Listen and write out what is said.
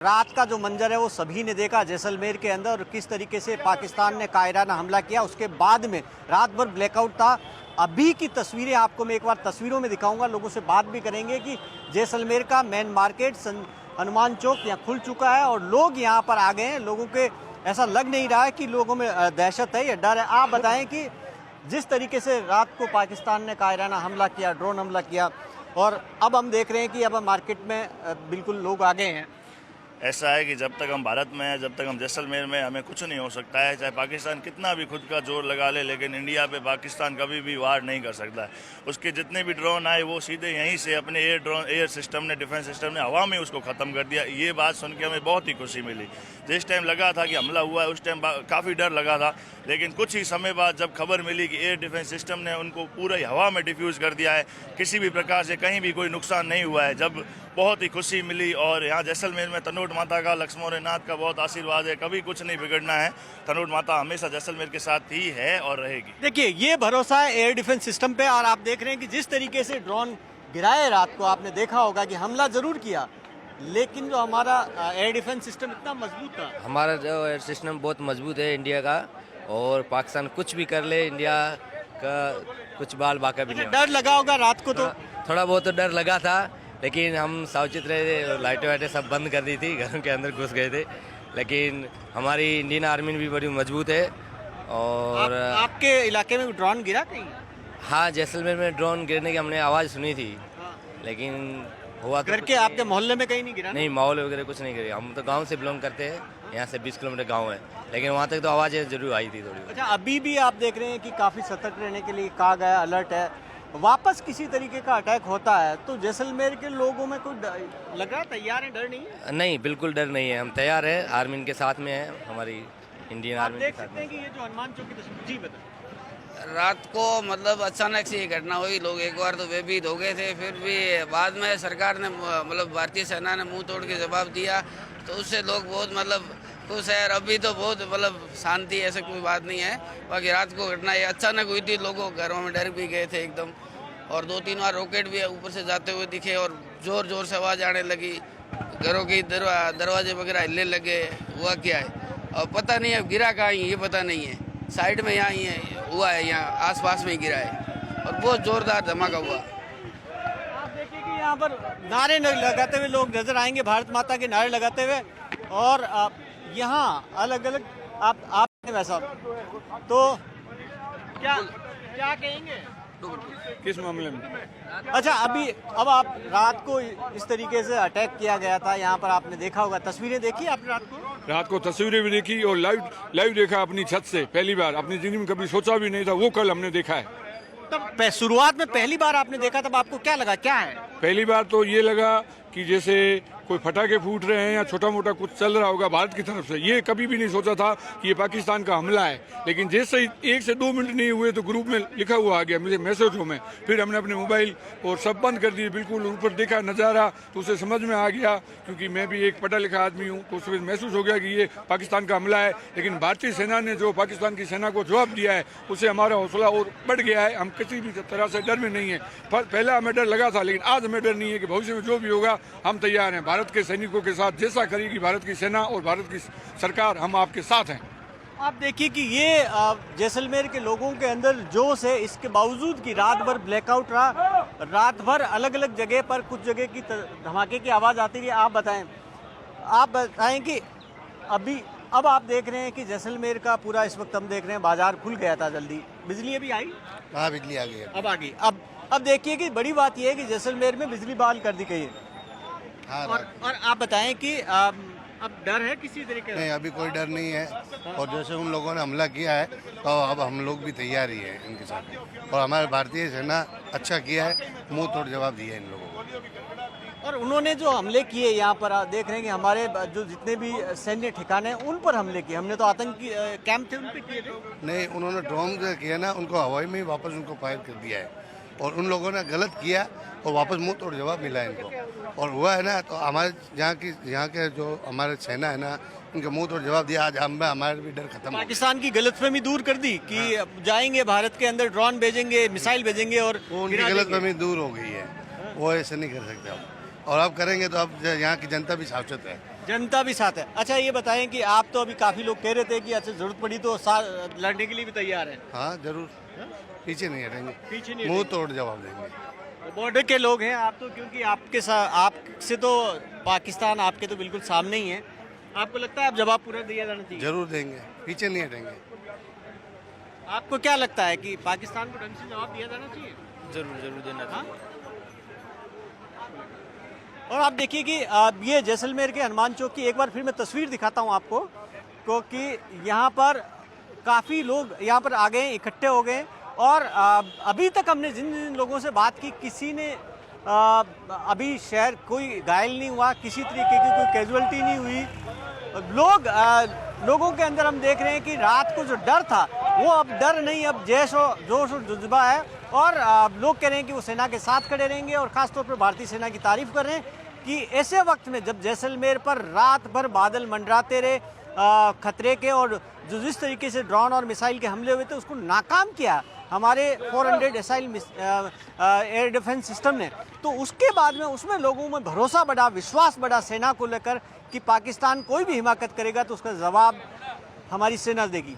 रात का जो मंजर है वो सभी ने देखा जैसलमेर के अंदर, और किस तरीके से पाकिस्तान ने कायराना हमला किया। उसके बाद में रात भर ब्लैकआउट था। अभी की तस्वीरें आपको मैं एक बार तस्वीरों में दिखाऊंगा, लोगों से बात भी करेंगे कि जैसलमेर का मेन मार्केट हनुमान चौक यहाँ खुल चुका है और लोग यहाँ पर आ गए हैं। लोगों के ऐसा लग नहीं रहा है कि लोगों में दहशत है या डर है। आप बताएं कि जिस तरीके से रात को पाकिस्तान ने कायराना हमला किया, ड्रोन हमला किया, और अब हम देख रहे हैं कि अब मार्केट में बिल्कुल लोग आ गए हैं। ऐसा है कि जब तक हम भारत में हैं, जब तक हम जैसलमेर में, हमें कुछ नहीं हो सकता है। चाहे पाकिस्तान कितना भी खुद का जोर लगा ले, लेकिन इंडिया पे पाकिस्तान कभी भी वार नहीं कर सकता है। उसके जितने भी ड्रोन आए वो सीधे यहीं से अपने एयर सिस्टम ने, डिफेंस सिस्टम ने हवा में उसको ख़त्म कर दिया। ये बात सुन के हमें बहुत ही खुशी मिली। जिस टाइम लगा था कि हमला हुआ है उस टाइम काफ़ी डर लगा था, लेकिन कुछ ही समय बाद जब खबर मिली कि एयर डिफेंस सिस्टम ने उनको पूरा ही हवा में डिफ्यूज़ कर दिया है, किसी भी प्रकार से कहीं भी कोई नुकसान नहीं हुआ है, जब बहुत ही खुशी मिली। और यहाँ जैसलमेर में तनोट माता का, लक्ष्मणनाथ का बहुत आशीर्वाद है। कभी कुछ नहीं बिगड़ना है। तनोट माता हमेशा जैसलमेर के साथ ही है और रहेगी। देखिए, ये भरोसा है एयर डिफेंस सिस्टम पे। और आप देख रहे हैं कि जिस तरीके से ड्रोन गिराए रात को, आपने देखा होगा कि हमला जरूर किया, लेकिन जो हमारा एयर डिफेंस सिस्टम इतना मजबूत था। हमारा जो एयर सिस्टम बहुत मजबूत है इंडिया का, और पाकिस्तान कुछ भी कर ले, इंडिया का कुछ बाल बाका भी नहीं। डर लगा होगा रात को? तो थोड़ा बहुत तो डर लगा था, लेकिन हम सावचित रहे थे। लाइटें वाइटें सब बंद कर दी थी, घरों के अंदर घुस गए थे। लेकिन हमारी इंडियन आर्मी भी बड़ी मजबूत है। और आपके इलाके में ड्रोन गिरा कहीं? हाँ, जैसलमेर में ड्रोन गिरने की हमने आवाज़ सुनी थी, लेकिन हुआ तो घर के आपके मोहल्ले में कहीं नहीं गिरा? नहीं, माहौल वगैरह कुछ नहीं गिरा। हम तो गांव से बिलोंग करते हैं, यहाँ से 20 किलोमीटर गांव है, लेकिन वहाँ तक तो आवाज़ जरूर आई थी थोड़ी। अच्छा, अभी भी आप देख रहे हैं कि काफ़ी सतर्क रहने के लिए कहा गया, अलर्ट है। वापस किसी तरीके का अटैक होता है तो जैसलमेर के लोगों में कोई लग रहा है तैयार है, डर नहीं है? नहीं, बिल्कुल डर नहीं है। हम तैयार है, आर्मी के साथ में है, हमारी इंडियन आर्मी के साथ। देख सकते हैं कि ये जो हनुमान चौक की तस्वीर, जी बताएं। रात को मतलब अचानक से ये घटना हुई। लोग एक बार तो भयभीत हो गए थे, फिर भी बाद में सरकार ने मतलब भारतीय सेना ने मुंह तोड़ के जवाब दिया, तो उससे लोग बहुत मतलब खुश है। और अभी तो बहुत मतलब शांति, ऐसा कोई बात नहीं है। बाकी रात को घटना ये अचानक हुई थी, लोगों घरों में डर भी गए थे एकदम। और 2-3 बार रॉकेट भी ऊपर से जाते हुए दिखे और जोर जोर से आवाज़ आने लगी, घरों की दरवाजे वगैरह हिलने लगे। हुआ क्या है और पता नहीं है, गिरा कहाँ ये पता नहीं है। साइड में यहाँ ही हुआ है, यहाँ आसपास में ही गिरा है और बहुत जोरदार धमाका हुआ। आप देखिए कि यहाँ पर नारे लगाते हुए लोग नजर आएंगे, भारत माता के नारे लगाते हुए। और यहाँ अलग अलग आप वैसा तो क्या क्या कहेंगे किस मामले में? अच्छा, अब आप रात को इस तरीके से अटैक किया गया था, यहाँ पर आपने देखा होगा, तस्वीरें देखी आपने रात को? रात को तस्वीरें भी देखी और लाइव देखा अपनी छत से। पहली बार अपनी जिंदगी में कभी सोचा भी नहीं था, वो कल हमने देखा है। तब शुरुआत में पहली बार आपने देखा, तब आपको क्या लगा, क्या है? पहली बार तो ये लगा कि जैसे कोई फटाके फूट रहे हैं या छोटा मोटा कुछ चल रहा होगा भारत की तरफ से। ये कभी भी नहीं सोचा था कि ये पाकिस्तान का हमला है, लेकिन जैसे 1 से 2 मिनट नहीं हुए तो ग्रुप में लिखा हुआ आ गया मुझे मैसेजों में। फिर हमने अपने मोबाइल और सब बंद कर दिए, बिल्कुल ऊपर देखा नज़ारा तो उसे समझ में आ गया, क्योंकि मैं भी एक पढ़ा लिखा आदमी हूँ, तो उसमें महसूस हो गया कि ये पाकिस्तान का हमला है। लेकिन भारतीय सेना ने जो पाकिस्तान की सेना को जवाब दिया है, उससे हमारा हौसला और बढ़ गया है। हम किसी भी तरह से डर में नहीं है। पहला हमें डर लगा था, लेकिन आज हमें डर नहीं है कि भविष्य में जो भी होगा हम तैयार हैं। भारत के सैनिकों के साथ जैसा करेगी भारत की सेना और भारत की सरकार, हम आपके साथ हैं। आप देखिए कि ये जैसलमेर के लोगों के अंदर जोश है, इसके बावजूद कि रात भर ब्लैकआउट रहा, रात भर अलग अलग जगह पर कुछ जगह की धमाके की आवाज़ आती रही। आप बताएं कि अब आप देख रहे हैं कि जैसलमेर का पूरा इस वक्त हम देख रहे हैं बाजार खुल गया था जल्दी। बिजली अभी आई? हाँ, बिजली आ गई। अब आ गई। अब देखिए कि बड़ी बात यह है कि जैसलमेर में बिजली बहाल कर दी गई है। हाँ, और आप बताएं कि अब डर है किसी तरीके का? नहीं, अभी कोई डर नहीं है। और जैसे उन लोगों ने हमला किया है तो अब हम लोग भी तैयार ही हैं इनके साथ। और हमारे भारतीय सेना अच्छा किया है, मुंह तोड़ जवाब दिया है इन लोगों को। और उन्होंने जो हमले किए यहाँ पर देख रहे हैं कि हमारे जो जितने भी सैन्य ठिकाने हैं उन पर हमले किए। हमने तो आतंकी कैंप थे उन पर किए थे। नहीं, उन्होंने ड्रोन जो किया ना, उनको हवाई में ही वापस उनको फायर कर दिया है। और उन लोगों ने गलत किया और वापस मुंह तोड़ जवाब मिला इनको। और हुआ है ना, तो हमारे यहाँ के जो हमारे सेना है ना, उनके मुंह तोड़ जवाब दिया। आज हमारे भी डर खत्म। पाकिस्तान की गलतफहमी दूर कर दी कि जाएंगे भारत के अंदर, ड्रोन भेजेंगे, मिसाइल भेजेंगे, और उनकी गलतफहमी दूर हो गई है। वो ऐसे नहीं कर सकते अब, और अब करेंगे तो अब यहाँ की जनता भी सावचेत है। जनता भी साथ है। अच्छा ये बताएं कि आप तो अभी काफी लोग कह रहे थे कि अच्छा जरूरत पड़ी तो लड़ने के लिए भी तैयार हैं। हाँ जरूर, पीछे नहीं हटेंगे, पीछे नहीं मुंह तोड़ जवाब देंगे। तो बॉर्डर के लोग हैं आप तो, क्योंकि आपके साथ आपसे तो पाकिस्तान आपके तो बिल्कुल सामने ही है, आपको लगता है अब जवाब पूरा दिया जाना चाहिए? जरूर देंगे, पीछे नहीं हटेंगे। आपको क्या लगता है कि पाकिस्तान को ढंग से जवाब दिया जाना चाहिए? जरूर जरूर देना चाहिए। और आप देखिए कि ये जैसलमेर के हनुमान चौक की एक बार फिर मैं तस्वीर दिखाता हूँ आपको, क्योंकि यहाँ पर काफ़ी लोग यहाँ पर आ गए, इकट्ठे हो गए। और अभी तक हमने जिन जिन लोगों से बात की, किसी ने अभी शहर कोई घायल नहीं हुआ, किसी तरीके की कोई कैजुअल्टी नहीं हुई। लोगों के अंदर हम देख रहे हैं कि रात को जो डर था वो अब डर नहीं, अब जोश और जज्बा है। और लोग कह रहे हैं कि वो सेना के साथ खड़े रहेंगे और ख़ासतौर पर भारतीय सेना की तारीफ कर रहे हैं कि ऐसे वक्त में जब जैसलमेर पर रात भर बादल मंडराते रहे खतरे के, और जो जिस तरीके से ड्रोन और मिसाइल के हमले हुए थे उसको नाकाम किया हमारे 400 एसाइल एयर डिफेंस सिस्टम ने, तो उसके बाद में उसमें लोगों में भरोसा बढ़ा, विश्वास बढ़ा सेना को लेकर कि पाकिस्तान कोई भी हिमाकत करेगा तो उसका जवाब हमारी सेना देगी।